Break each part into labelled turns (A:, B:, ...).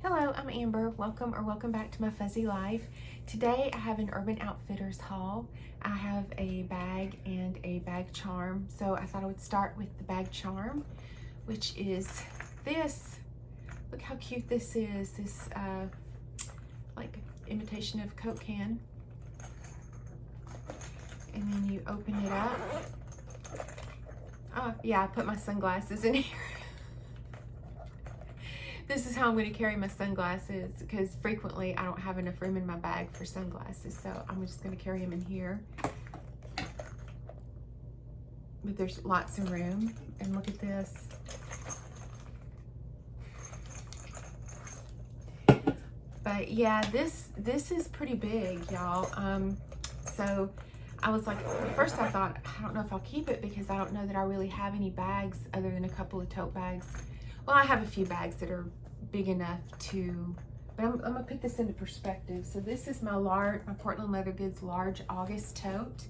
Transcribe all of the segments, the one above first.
A: Hello, I'm Amber. Welcome back to my fuzzy life. Today I have an Urban Outfitters haul. I have a bag and a bag charm. So I thought I would start with the bag charm, which is this. Look how cute this is. This like imitation of Coke can. And then you open it up. Oh yeah, I put my sunglasses in here. This is how I'm going to carry my sunglasses because frequently I don't have enough room in my bag for sunglasses, so I'm just going to carry them in here. But there's lots of room, and look at this. But yeah, this is pretty big, y'all. So I was like, at first I thought, I don't know if I'll keep it because I don't know that I really have any bags other than a couple of tote bags. Well, I have a few bags that are big enough to, but I'm gonna put this into perspective. So this is my Portland Leather Goods large August tote.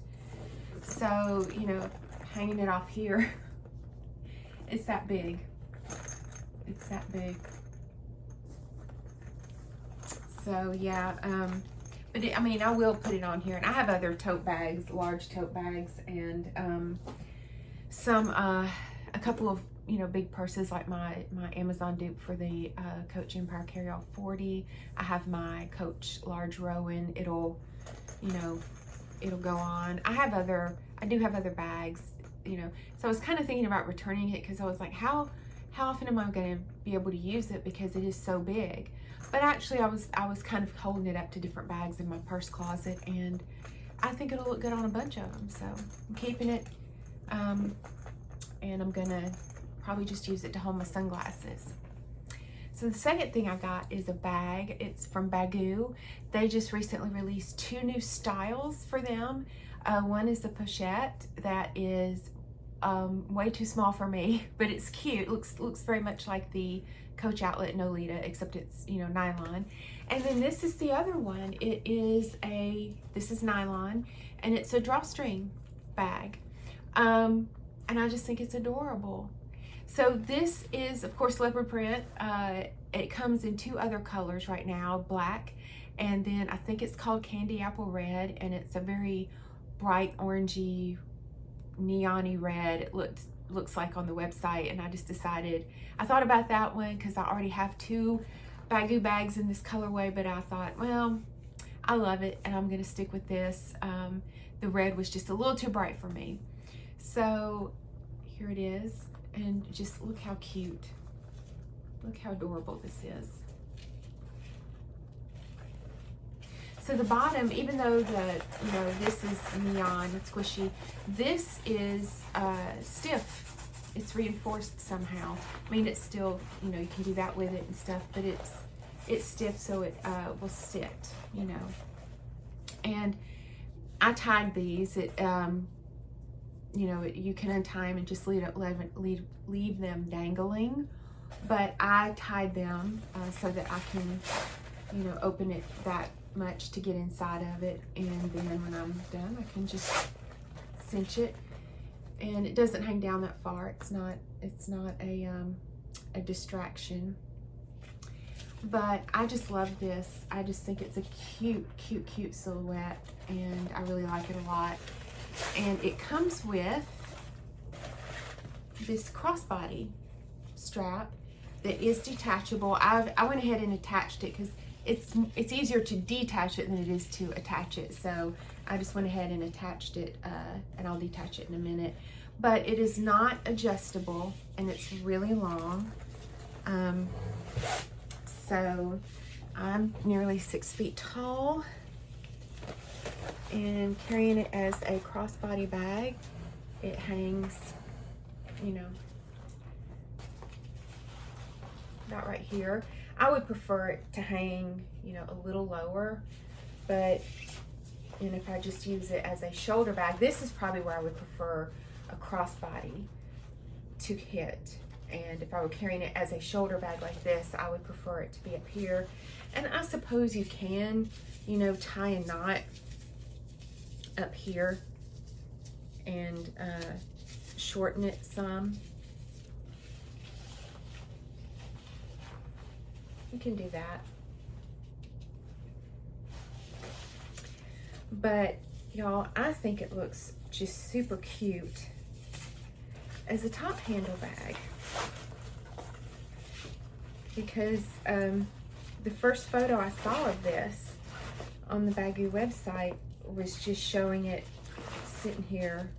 A: So, you know, hanging it off here, it's that big. It's that big. So yeah, but I mean, I will put it on here. And I have other tote bags, large tote bags, and a couple of, you know, big purses like my Amazon dupe for the Coach Empire Carryall 40. I have my Coach large Rowan. It'll, you know, it'll go on. I do have other bags, you know. So I was kind of thinking about returning it because I was like, how often am I going to be able to use it because it is so big? But actually, I was kind of holding it up to different bags in my purse closet, and I think it'll look good on a bunch of them. So I'm keeping it, and I'm gonna probably just use it to hold my sunglasses. So the second thing I got is a bag. It's from Baggu. They just recently released 2 new styles for them. One is the pochette that is way too small for me, but it's cute. Looks very much like the Coach Outlet Nolita, except it's, you know, nylon. And then this is the other one. This is nylon, and it's a drawstring bag. And I just think it's adorable. So this is, of course, leopard print. It comes in 2 other colors right now, black, and then I think it's called Candy Apple Red, and it's a very bright orangey, neon-y red. It looks like on the website, and I just decided, I thought about that one because I already have 2 Baggu bags in this colorway, but I thought, well, I love it, and I'm gonna stick with this. The red was just a little too bright for me. So here it is. And just look how cute. Look how adorable this is. So the bottom, even though this is neon and squishy, this is stiff. It's reinforced somehow. I mean, it's still, you know, you can do that with it and stuff, but it's stiff, so it will sit, you know. And I tied these. You know, you can untie them and just leave them dangling, but I tied them so that I can, you know, open it that much to get inside of it, and then when I'm done, I can just cinch it, and it doesn't hang down that far. It's not a distraction, but I just love this. I just think it's a cute silhouette, and I really like it a lot. And it comes with this crossbody strap that is detachable. I went ahead and attached it because it's easier to detach it than it is to attach it. So I just went ahead and attached it, and I'll detach it in a minute. But it is not adjustable, and it's really long. So I'm nearly 6 feet tall, and carrying it as a crossbody bag, it hangs, you know, about right here. I would prefer it to hang, you know, a little lower, but, and if I just use it as a shoulder bag, this is probably where I would prefer a crossbody to hit. And if I were carrying it as a shoulder bag like this, I would prefer it to be up here. And I suppose you can, you know, tie a knot up here and shorten it some. You can do that. But y'all, I think it looks just super cute as a top handle bag, because the first photo I saw of this on the Baggu website was just showing it sitting here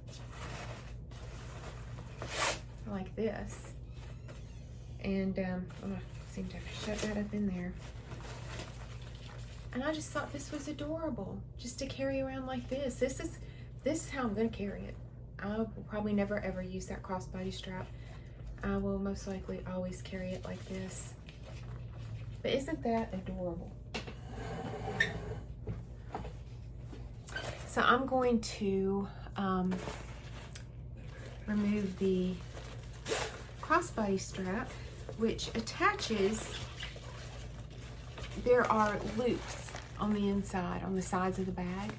A: like this. And oh, I seem to have shut that up in there. And I just thought this was adorable, just to carry around like this. This is how I'm gonna carry it. I will probably never ever use that crossbody strap. I will most likely always carry it like this. But isn't that adorable? So I'm going to remove the crossbody strap, which attaches. There are loops on the inside, on the sides of the bag,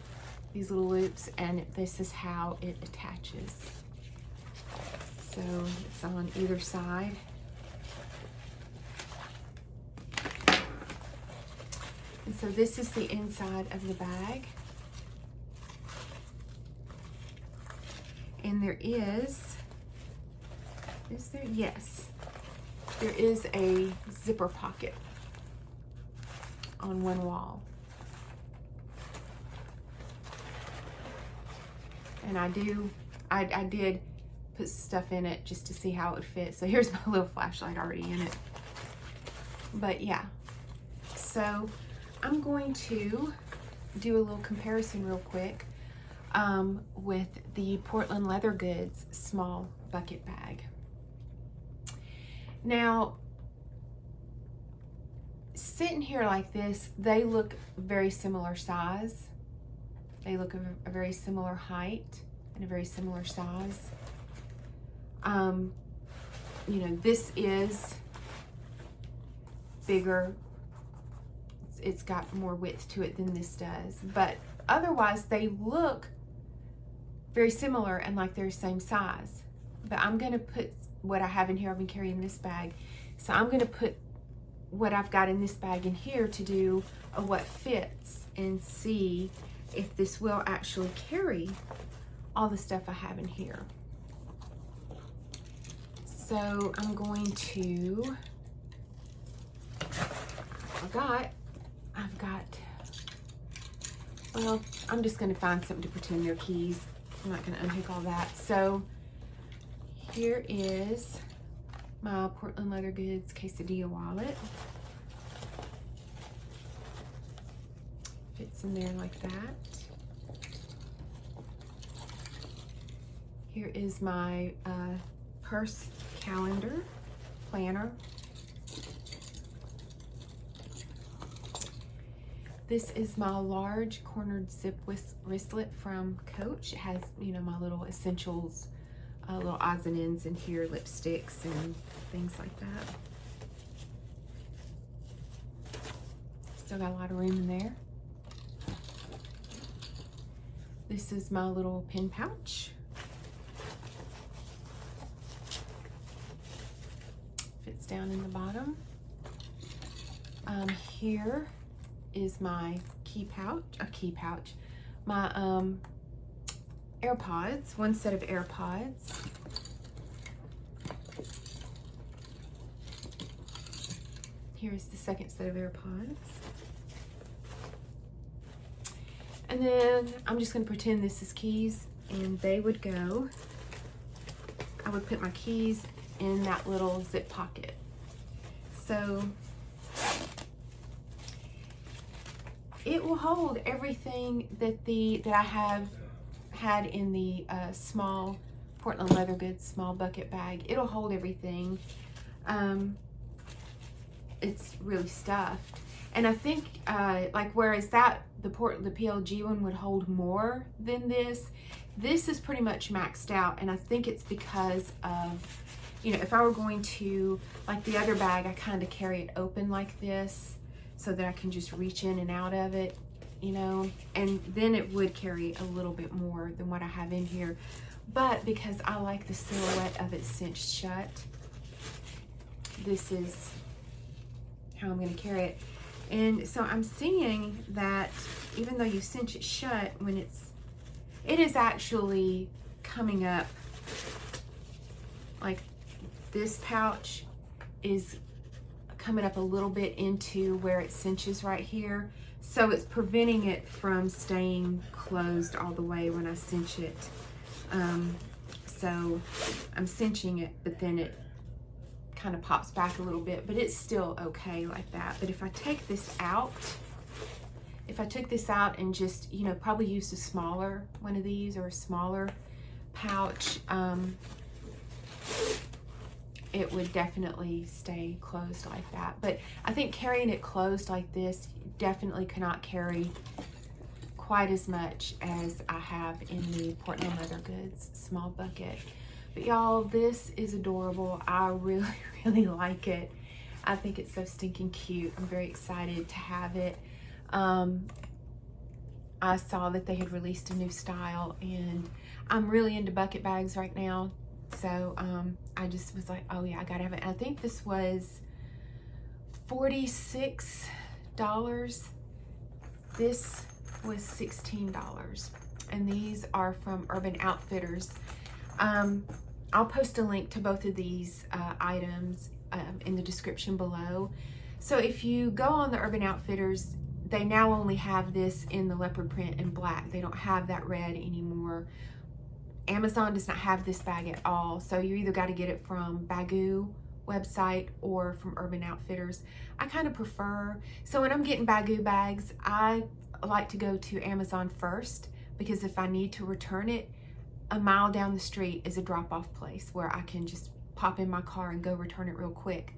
A: these little loops, and this is how it attaches. So it's on either side. And so this is the inside of the bag. And there is there? Yes. There is a zipper pocket on one wall. And I did put stuff in it just to see how it would fit. So here's my little flashlight already in it. But yeah, so I'm going to do a little comparison real quick with the Portland Leather Goods small bucket bag. Now, sitting here like this, they look very similar size. They look a very similar height and a very similar size. You know, this is bigger. It's got more width to it than this does. But otherwise, they look very similar and like they're the same size. But I'm going to put what I have in here. I've been carrying this bag. So I'm going to put what I've got in this bag in here to do a what fits and see if this will actually carry all the stuff I have in here. So I'm going to, well, I'm just going to find something to pretend they're keys. I'm not going to unhook all that. So here is my Portland Leather Goods quesadilla wallet. Fits in there like that. Here is my purse calendar planner. This is my large cornered zip wristlet from Coach. It has, you know, my little essentials, little odds and ends in here, lipsticks and things like that. Still got a lot of room in there. This is my little pen pouch. Fits down in the bottom. Here is my my AirPods, one set of AirPods. Here's the second set of AirPods. And then I'm just gonna pretend this is keys, and they would go, I would put my keys in that little zip pocket. So it will hold everything that I have had in the small Portland Leather Goods small bucket bag. It'll hold everything. It's really stuffed, and I think like whereas the PLG one would hold more than this is pretty much maxed out, and I think it's because of, you know, if I were going to, like the other bag, I kind of carry it open like this so that I can just reach in and out of it, you know, and then it would carry a little bit more than what I have in here. But because I like the silhouette of it cinched shut, this is how I'm going to carry it. And so I'm seeing that even though you cinch it shut, when it is actually coming up, like this pouch is coming up a little bit into where it cinches right here. So it's preventing it from staying closed all the way when I cinch it. So I'm cinching it, but then it kind of pops back a little bit, but it's still okay like that. But if I take this out, if I took this out and just, you know, probably used a smaller one of these or a smaller pouch, it would definitely stay closed like that. But I think carrying it closed like this definitely cannot carry quite as much as I have in the Portland Leather Goods small bucket. But y'all, this is adorable. I really, really like it. I think it's so stinking cute. I'm very excited to have it. I saw that they had released a new style, and I'm really into bucket bags right now. So I just was like, oh yeah, I gotta have it. And I think this was $46. This was $16. And these are from Urban Outfitters. I'll post a link to both of these items in the description below. So if you go on the Urban Outfitters, they now only have this in the leopard print and black. They don't have that red anymore. Amazon does not have this bag at all. So you either got to get it from Baggu website or from Urban Outfitters. I kind of prefer, so when I'm getting Baggu bags, I like to go to Amazon first, because if I need to return it, a mile down the street is a drop-off place where I can just pop in my car and go return it real quick.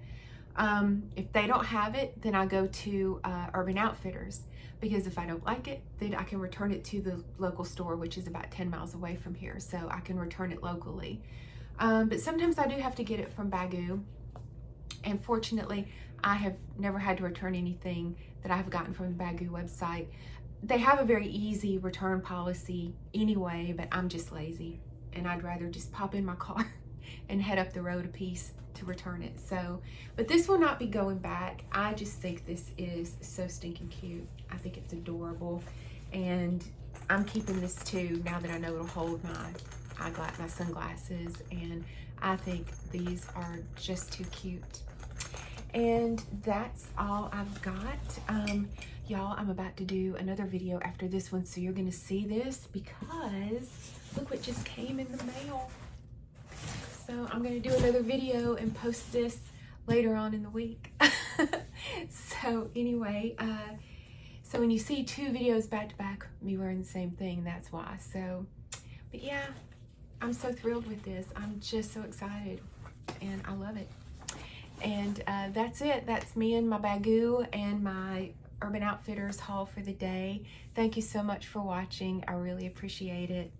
A: If they don't have it, then I go to Urban Outfitters, because if I don't like it, then I can return it to the local store, which is about 10 miles away from here, so I can return it locally. But sometimes I do have to get it from Baggu, and fortunately, I have never had to return anything that I have gotten from the Baggu website. They have a very easy return policy anyway, but I'm just lazy, and I'd rather just pop in my car and head up the road a piece to return it. So, but this will not be going back. I just think this is so stinking cute. I think it's adorable, and I'm keeping this too now that I know it'll hold my sunglasses, and I think these are just too cute. And that's all I've got. Y'all, I'm about to do another video after this one, so you're gonna see this, because look what just came in the mail. So I'm gonna do another video and post this later on in the week. So anyway, so when you see two videos back to back, me wearing the same thing, that's why. So, but yeah, I'm so thrilled with this. I'm just so excited, and I love it. And that's it. That's me and my Baggu and my Urban Outfitters haul for the day. Thank you so much for watching. I really appreciate it.